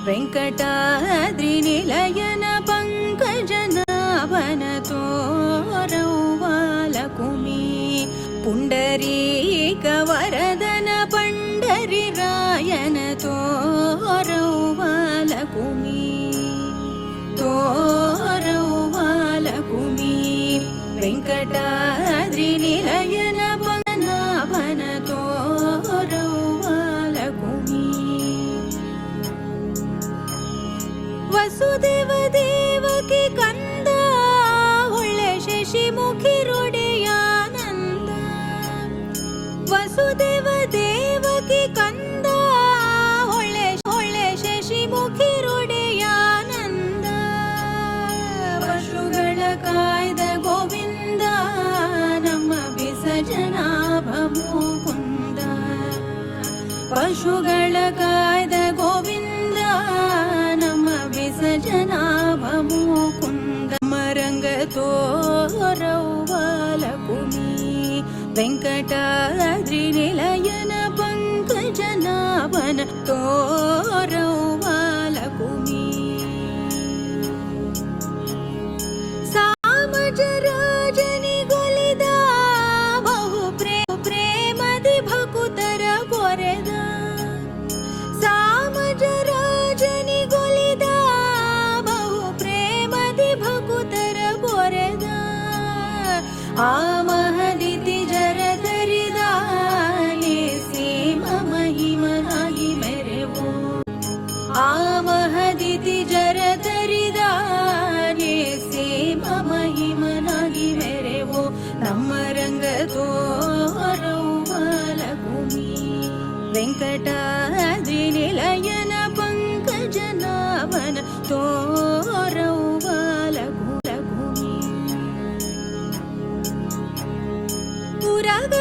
ವೆಂಕಟಾದ್ರಿನಿಲಯನ ಪಂಕಜನಾಭನ ತೋರೌವಾಲಕುಮಿ ಪುಂಡರೀಕ ವರದನ ಪಂಡರಿರಾಯನ ತೋರೌವಾಲಕುಮಿ ತೋರೌವಾಲಕುಮಿ ವೆಂಕಟಾದ್ರಿನಿಲಯನ ಪಂಕಜನಾಭನ ತೋರೌವಾಲಕುಮಿ ವಸುದೇವ ದೇವಕಿ ಕಂದ ಒಳ್ಳೆ ಶಶಿಮುಖಿರೊಡೆಯಾನಂದ ವಸುದೇವ ದೇವಕಿ ಕಂದ ಒಳ್ಳೆ ಶಶಿಮುಖಿರೊಡೆಯಾನಂದ ಪಶುಗಳ ಕಾಯ್ದ ಗೋವಿಂದ ನಮ್ಮ ಬಿಸಜನಾಭ ಮುಕುಂದ ಪಶುಗಳ ಕಾಯ್ದ ಗೋವಿಂದ ನಮ್ಮ ವಿಸಜನಾಭ ಮುಕುಂದ ಮರಂಗ ತೋರೌವಾಲಕುಮಿ ವೆಂಕಟಾದ್ರಿನಿಲಯನ ಪಂಕಜನಾಭನ ತೋರೌವಾಲಕುಮಿ ಸಾಮಜರಾಜನಿಗೊಲಿದ ಬಹು ಪ್ರೇಮದಿ ಭಕುತರ ಪೊರೆದ ಸಾಮಜರಾಜನಿಗೊಲಿದ ಬಹು ಪ್ರೇಮದಿ ಭಕುತರ ಪೊರೆದ ಆ ಮಹದಿತಿ ಜರಧರಿದ ಸೀಮ ಮಹಿಮನಾಗಿ ಮೆರೆವು ಆ ಮಹದಿತಿ ಜರಧರಿದ ಸೀಮ ಮಹಿಮನಾಗಿ ಮೆರೆವು ನಮ್ಮ ರಂಗ ತೋರೌವಾಲಕುಮಿ ವೆಂಕಟಾದ್ರಿನಿಲಯನ ಪಂಕಜನಾಭನ ತೋರೌವಾಲಕುಮಿ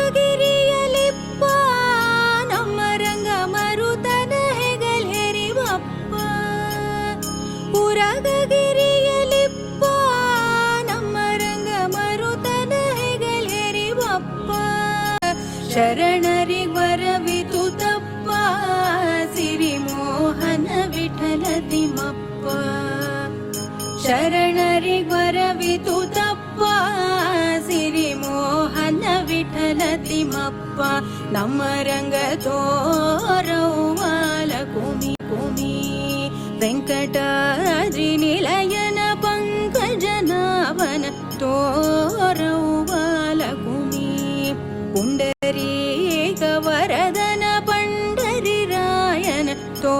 ಉರಗಗಿರಿಯಲಿಪ್ಪ ನಮ್ಮ ರಂಗ ಮರುತನ ಹೆಗಲ್ ಹೆರಿವಪ್ಪ ಉರಗಗಿರಿಯಲಿಪ್ಪ ನಮ್ಮ ರಂಗ ಮರುತನ ಹೆಗಲ್ ಹೆರಿವಪ್ಪ ಶರಣರಿವರವಿತು ತಪ್ಪ ಸಿರಿಮೋಹನ ವಿಠಲ ತಿಮ್ಮಪ್ಪ ಶರಣರಿವರವಿತು ತಪ್ಪ ಸಿರಿಮೋಹನ ವಿಠಲ ತಿಮ್ಮಪ್ಪ ನಮ್ಮ ರಂಗ ತೋರೌವಾಲಕುಮಿ ವೆಂಕಟಾದ್ರಿನಿಲಯನ ಪಂಕಜನಾಭನ ತೋರೌವಾಲಕುಮಿ ಪುಂಡರೀಕ ವರದನ ಪಂಡರಿರಾಯನ ತೋ